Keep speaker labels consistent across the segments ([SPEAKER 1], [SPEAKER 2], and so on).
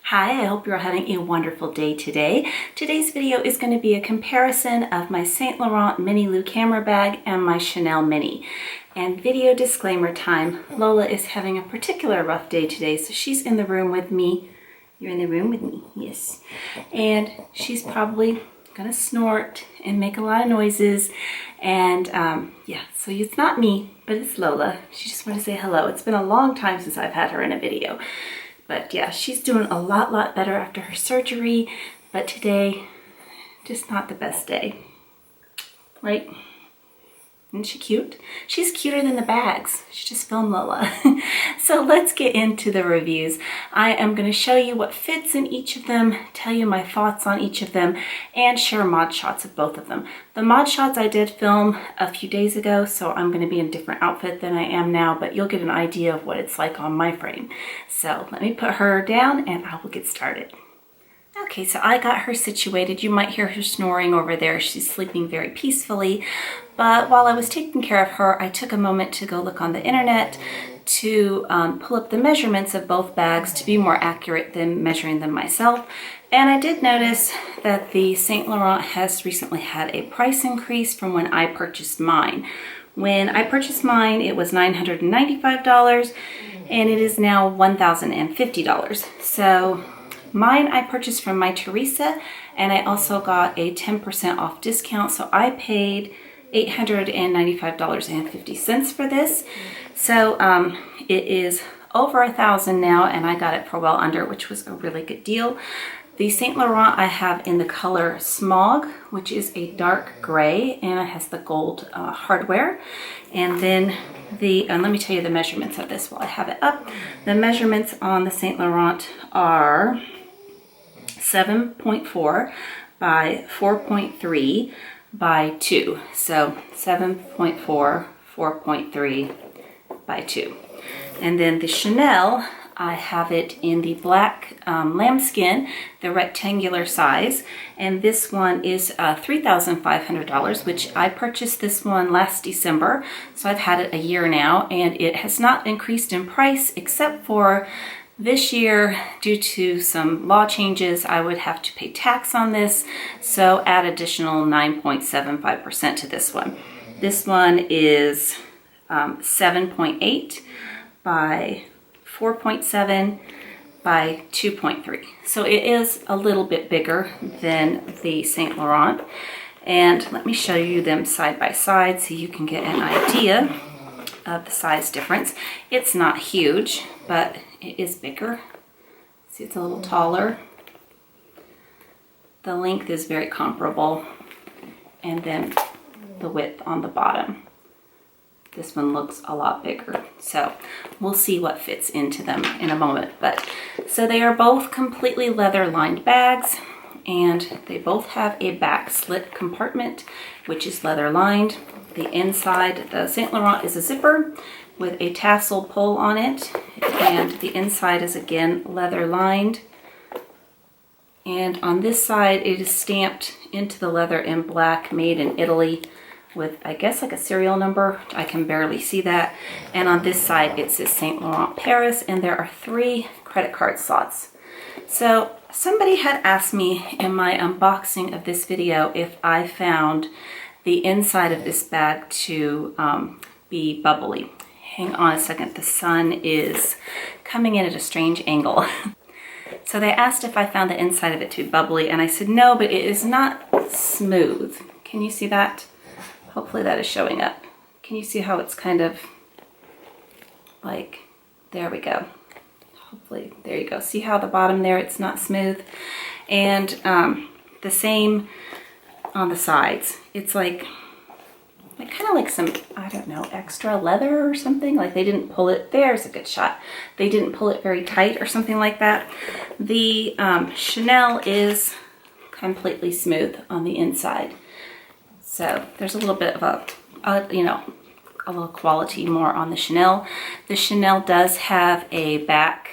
[SPEAKER 1] Hi, I hope you're having a wonderful day today. Today's video is going to be a comparison of my Saint Laurent Mini Lou camera bag and my Chanel Mini. And video disclaimer time, Lola is having a particular rough day today, so she's in the room with me. You're in the room with me, yes. And she's probably gonna snort and make a lot of noises. And yeah, so it's not me, but it's Lola. She just wanted to say hello. It's been a long time since I've had her in a video. But yeah, she's doing a lot better after her surgery, but today, just not the best day, right? Isn't she cute? She's cuter than the bags. She just filmed Lola. So let's get into the reviews. I am going to show you what fits in each of them, tell you my thoughts on each of them, and share mod shots of both of them. The mod shots I did film a few days ago, so I'm going to be in a different outfit than I am now, but you'll get an idea of what it's like on my frame. So let me put her down and I will get started. Okay, so I got her situated. You might hear her snoring over there. She's sleeping very peacefully. But while I was taking care of her, I took a moment to go look on the internet to pull up the measurements of both bags to be more accurate than measuring them myself. And I did notice that the Saint Laurent has recently had a price increase from when I purchased mine. When I purchased mine, it was $995 and it is now $1,050. So mine I purchased from my Teresa, and I also got a 10% off discount, so I paid $895.50 for this. So it is over $1,000 now, and I got it for well under, which was a really good deal. The Saint Laurent I have in the color Smog, which is a dark gray, and it has the gold hardware. And then let me tell you the measurements of this while I have it up. The measurements on the Saint Laurent are 7.4 by 4.3 by 2. So 7.4, 4.3 by 2. And then the Chanel, I have it in the black lambskin, the rectangular size, and this one is $3,500, which I purchased this one last December, so I've had it a year now, and it has not increased in price except for this year, due to some law changes, I would have to pay tax on this, so add additional 9.75% to this one. This one is 7.8 by 4.7 by 2.3. So it is a little bit bigger than the Saint Laurent. And let me show you them side by side so you can get an idea of the size difference. It's not huge, but it is bigger. See, it's a little taller. The length is very comparable, and then the width on the bottom. This one looks a lot bigger, so we'll see what fits into them in a moment. But so they are both completely leather lined bags, and they both have a back slit compartment, which is leather lined. The inside, the Saint Laurent is a zipper with a tassel pull on it, and the inside is again leather lined. And on this side, it is stamped into the leather in black, made in Italy, with I guess like a serial number. I can barely see that. And on this side, it says Saint Laurent Paris, and there are 3 credit card slots. So somebody had asked me in my unboxing of this video if I found the inside of this bag to be bubbly. Hang on a second, the sun is coming in at a strange angle. So they asked if I found the inside of it to be bubbly, and I said no, but it is not smooth. Can you see that? Hopefully that is showing up. Can you see how it's kind of like, there we go. Hopefully, there you go. See how the bottom there, it's not smooth? And the same on the sides. It's like kind of like some, I don't know, extra leather or something. Like they didn't pull it, there's a good shot. They didn't pull it very tight or something like that. The Chanel is completely smooth on the inside. So there's a little bit of a little quality more on the Chanel. The Chanel does have a back,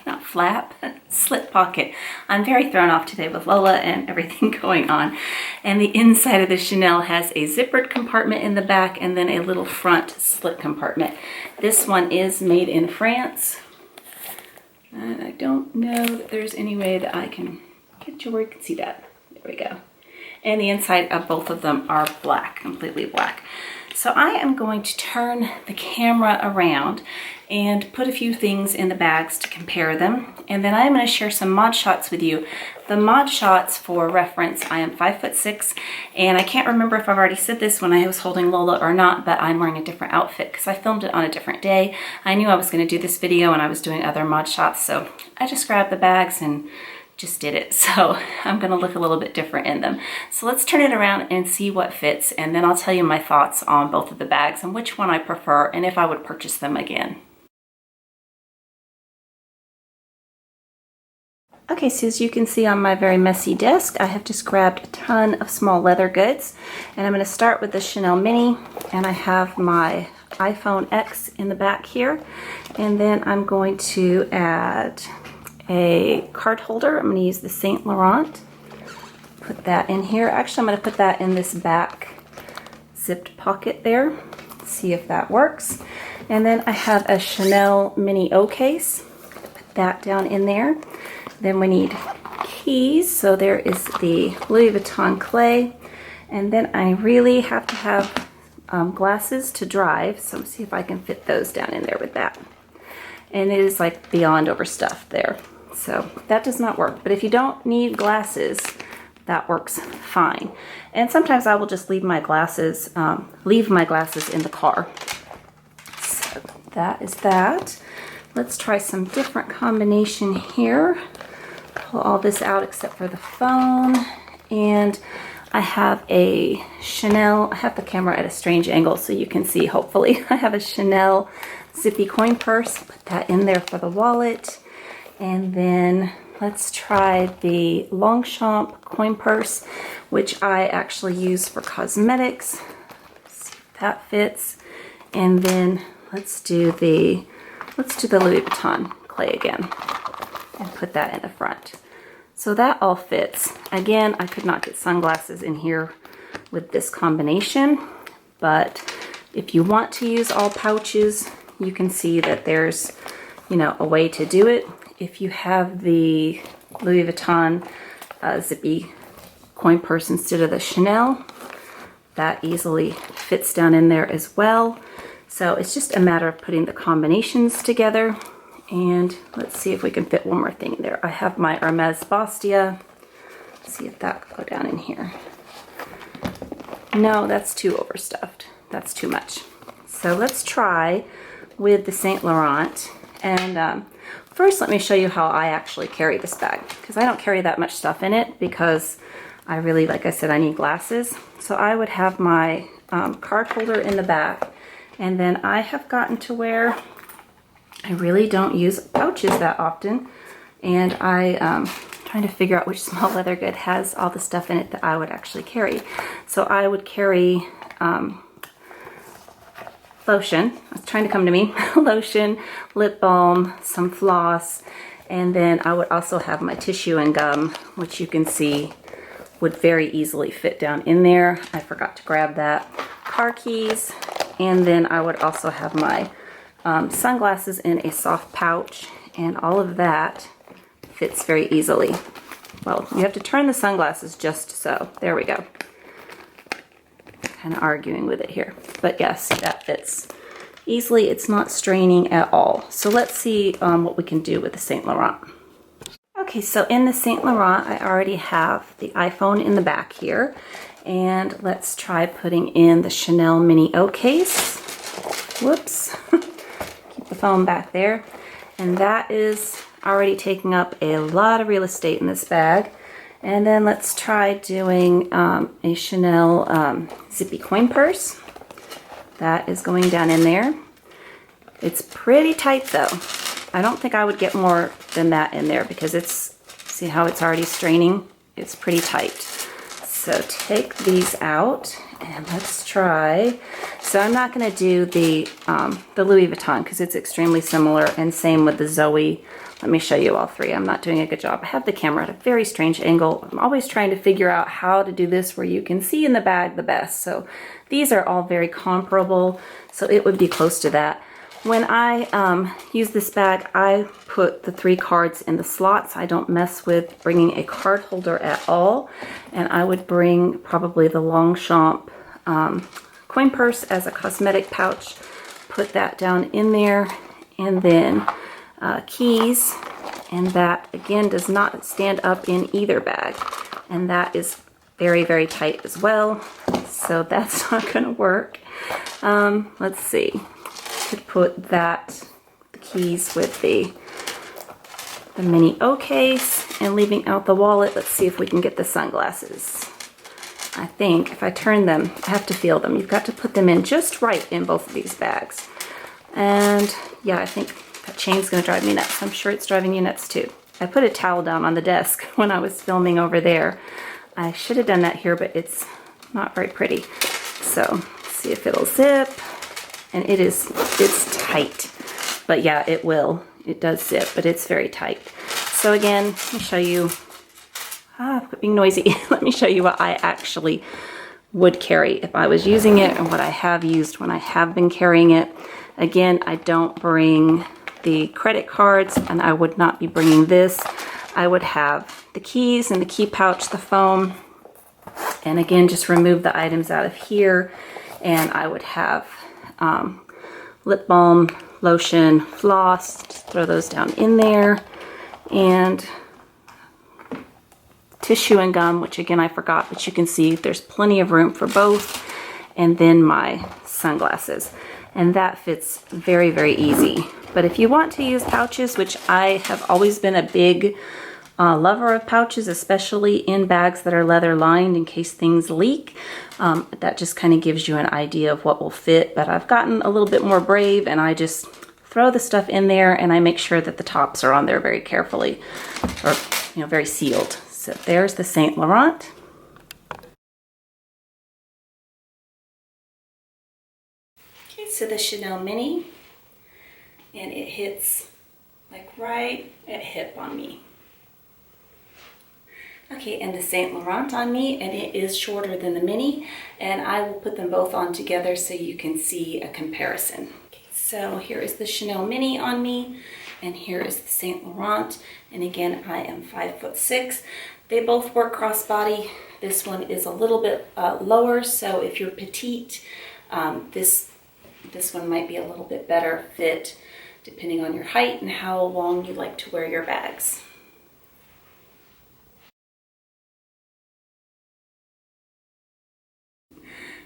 [SPEAKER 1] not flap, slip pocket. I'm very thrown off today with Lola and everything going on. And the inside of the Chanel has a zippered compartment in the back and then a little front slip compartment. This one is made in France. And I don't know that there's any way that I can get you where you can see that. There we go. And the inside of both of them are black, completely black. So I am going to turn the camera around and put a few things in the bags to compare them. And then I'm going to share some mod shots with you. The mod shots, for reference, I am 5'6", and I can't remember if I've already said this when I was holding Lola or not, but I'm wearing a different outfit because I filmed it on a different day. I knew I was going to do this video and I was doing other mod shots, so I just grabbed the bags and just did it. So I'm going to look a little bit different in them. So let's turn it around and see what fits, and then I'll tell you my thoughts on both of the bags and which one I prefer and if I would purchase them again. Okay, so as you can see on my very messy desk, I have just grabbed a ton of small leather goods, and I'm going to start with the Chanel Mini, and I have my iPhone X in the back here, and then I'm going to add a card holder. I'm going to use the Saint Laurent. Put that in here. Actually, I'm going to put that in this back zipped pocket there. See if that works. And then I have a Chanel Mini O case. Put that down in there. Then we need keys. So there is the Louis Vuitton clay. And then I really have to have glasses to drive. So let's see if I can fit those down in there with that. And it is like beyond overstuffed there. So that does not work. But if you don't need glasses, that works fine. And sometimes I will just leave my glasses in the car. So that is that. Let's try some different combination here. Pull all this out except for the phone. And I have a Chanel, I have the camera at a strange angle so you can see, hopefully. I have a Chanel zippy coin purse. Put that in there for the wallet. And then let's try the Longchamp coin purse, which I actually use for cosmetics. Let's see if that fits. And then let's do the Louis Vuitton clay again and put that in the front. So that all fits. Again, I could not get sunglasses in here with this combination, but if you want to use all pouches, you can see that there's, you know, a way to do it. If you have the Louis Vuitton zippy coin purse instead of the Chanel, that easily fits down in there as well. So it's just a matter of putting the combinations together. And let's see if we can fit one more thing in there. I have my Hermes Bastia. Let's see if that will go down in here. No, that's too overstuffed. That's too much. So let's try with the Saint Laurent. And first, let me show you how I actually carry this bag, because I don't carry that much stuff in it because I really, like I said, I need glasses. So I would have my card holder in the back, and then I have gotten to where I really don't use pouches that often, and I'm trying to figure out which small leather good has all the stuff in it that I would actually carry. So I would carry lotion, it's trying to come to me, lotion, lip balm, some floss, and then I would also have my tissue and gum, which you can see would very easily fit down in there. I forgot to grab that. Car keys, and then I would also have my sunglasses in a soft pouch, and all of that fits very easily. Well, you have to turn the sunglasses just so. There we go. Kind of arguing with it here. But yes, that fits easily. It's not straining at all. So let's see what we can do with the Saint Laurent. Okay, so in the Saint Laurent, I already have the iPhone in the back here. And let's try putting in the Chanel Mini O case. Whoops. Keep the phone back there. And that is already taking up a lot of real estate in this bag. And then let's try doing a Chanel zippy coin purse. That is going down in there. It's pretty tight though. I don't think I would get more than that in there because it's, see how it's already straining? It's pretty tight. So take these out and let's try. So I'm not going to do the Louis Vuitton because it's extremely similar, and same with the Zoe. Let me show you all three. I'm not doing a good job. I have the camera at a very strange angle. I'm always trying to figure out how to do this where you can see in the bag the best. So these are all very comparable. So it would be close to that. When I use this bag, I put the 3 cards in the slots. I don't mess with bringing a card holder at all. And I would bring probably the Longchamp coin purse as a cosmetic pouch. Put that down in there. And then keys. And that, again, does not stand up in either bag. And that is very, very tight as well. So that's not going to work. Let's see. Could put that, the keys with the mini O case, and leaving out the wallet. Let's see if we can get the sunglasses. I think if I turn them, I have to feel them. You've got to put them in just right in both of these bags. And yeah, I think that chain's gonna drive me nuts. I'm sure it's driving you nuts too. I put a towel down on the desk when I was filming over there. I should have done that here, but it's not very pretty. So let's see if it'll zip. And it's tight. But yeah, it will. It does zip, but it's very tight. So again, let me show you, quit being noisy. Let me show you what I actually would carry if I was using it, and what I have used when I have been carrying it. Again, I don't bring the credit cards, and I would not be bringing this. I would have the keys and the key pouch, the foam, and again, just remove the items out of here. And I would have lip balm, lotion, floss, just throw those down in there, and tissue and gum, which again I forgot, but you can see there's plenty of room for both, and then my sunglasses. And that fits very, very easy. But if you want to use pouches, which I have always been a big lover of pouches, especially in bags that are leather lined in case things leak. That just kind of gives you an idea of what will fit. But I've gotten a little bit more brave, and I just throw the stuff in there, and I make sure that the tops are on there very carefully, or very sealed. So there's the Saint Laurent. Okay, so the Chanel Mini, and it hits like right at hip on me. Okay, and the Saint Laurent on me, and it is shorter than the Mini, and I will put them both on together so you can see a comparison. Okay, so here is the Chanel Mini on me, and here is the Saint Laurent, and again, I am 5'6". They both work crossbody. This one is a little bit lower, so if you're petite, this one might be a little bit better fit depending on your height and how long you like to wear your bags.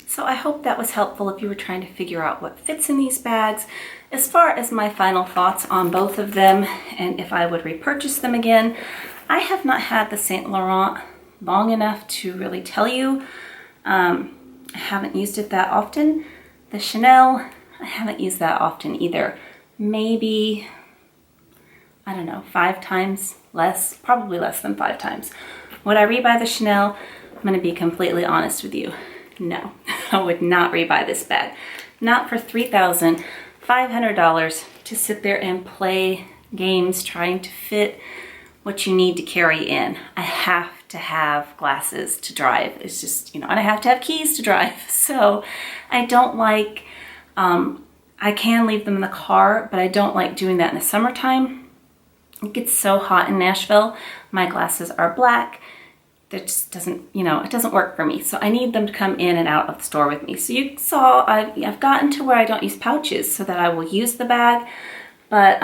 [SPEAKER 1] So I hope that was helpful if you were trying to figure out what fits in these bags. As far as my final thoughts on both of them, and if I would repurchase them again, I have not had the Saint Laurent long enough to really tell you. I haven't used it that often. The Chanel, I haven't used that often either. Maybe, I don't know, 5 times less, probably less than 5 times. Would I rebuy the Chanel? I'm gonna be completely honest with you. No, I would not rebuy this bag. Not for $3,500 to sit there and play games trying to fit what you need to carry in. I have to have glasses to drive. It's just, and I have to have keys to drive. So I don't like, I can leave them in the car, but I don't like doing that in the summertime. It gets so hot in Nashville. My glasses are black. That just doesn't, it doesn't work for me. So I need them to come in and out of the store with me. So you saw I've gotten to where I don't use pouches so that I will use the bag. But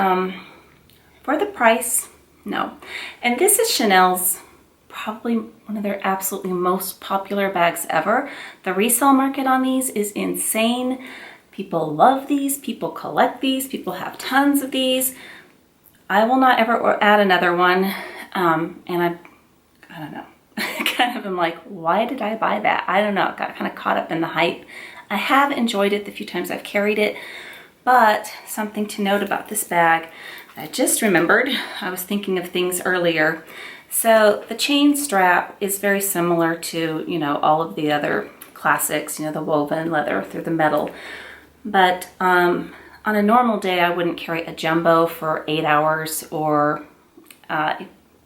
[SPEAKER 1] for the price, no. And this is Chanel's probably one of their absolutely most popular bags ever. The resale market on these is insane. People love these, people collect these, people have tons of these. I will not ever add another one. And I don't know. I kind of am like, why did I buy that? I don't know. I got kind of caught up in the hype. I have enjoyed it the few times I've carried it, but something to note about this bag, I just remembered. I was thinking of things earlier. So the chain strap is very similar to, all of the other classics, the woven leather through the metal. But on a normal day, I wouldn't carry a jumbo for 8 hours, or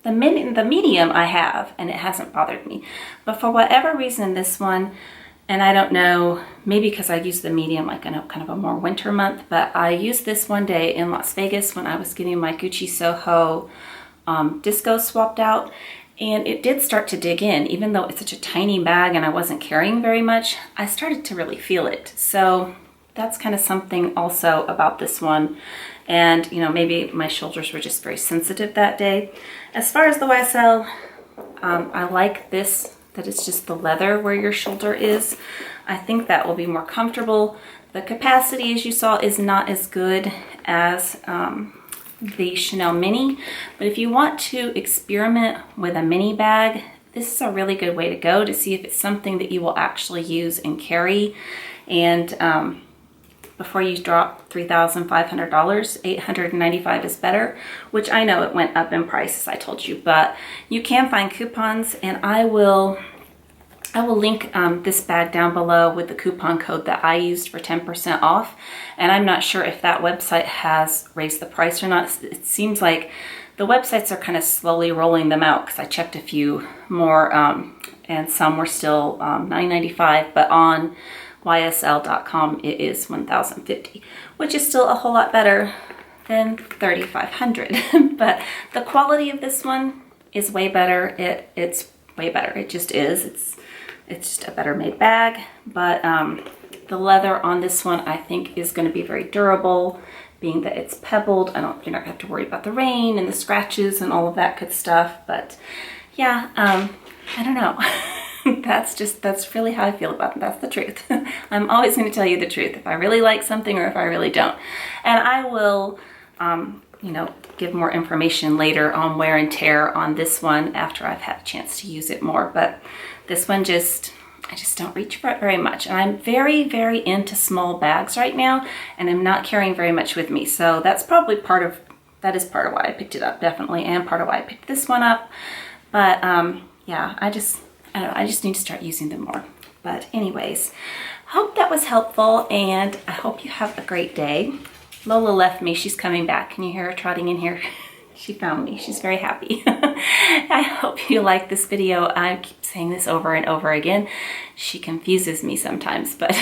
[SPEAKER 1] the medium I have, and it hasn't bothered me. But for whatever reason, this one, And I don't know, maybe because I use the medium like in a kind of a more winter month, but I used this one day in Las Vegas when I was getting my Gucci Soho disco swapped out. And it did start to dig in, even though it's such a tiny bag and I wasn't carrying very much, I started to really feel it. So that's kind of something also about this one. And, you know, maybe my shoulders were just very sensitive that day. As far as the YSL, I like this, that it's just the leather where your shoulder is. I think that will be more comfortable. The capacity, as you saw, is not as good as the Chanel Mini, but if you want to experiment with a mini bag, this is a really good way to go to see if it's something that you will actually use and carry. And before you drop $3,500, $895 is better, which I know it went up in price, as I told you, but you can find coupons, and I will link this bag down below with the coupon code that I used for 10% off. And I'm not sure if that website has raised the price or not. It seems like the websites are kind of slowly rolling them out, because I checked a few more and some were still $9.95, but on ysl.com it is $1,050, which is still a whole lot better than $3,500. But the quality of this one is way better. It's way better. It just is. It's just a better made bag, but the leather on this one I think is going to be very durable, being that it's pebbled. You're not going to have to worry about the rain and the scratches and all of that good stuff. But yeah, I don't know. that's really how I feel about it. That's the truth. I'm always going to tell you the truth if I really like something or if I really don't. And I will, you know, give more information later on wear and tear on this one after I've had a chance to use it more. But this one I just don't reach for it very much. And I'm very, very into small bags right now, and I'm not carrying very much with me. So that's probably that is part of why I picked it up, definitely, and part of why I picked this one up. But yeah, I don't know, I just need to start using them more. But anyways, hope that was helpful, and I hope you have a great day. Lola left me, she's coming back. Can you hear her trotting in here? She found me, she's very happy. I hope you like this video. I keep saying this over and over again. She confuses me sometimes, but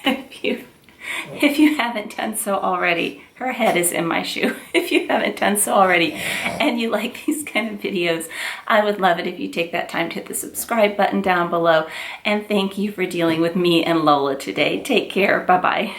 [SPEAKER 1] if you haven't done so already, her head is in my shoe. If you haven't done so already and you like these kind of videos, I would love it if you take that time to hit the subscribe button down below. And thank you for dealing with me and Lola today. Take care. Bye-bye.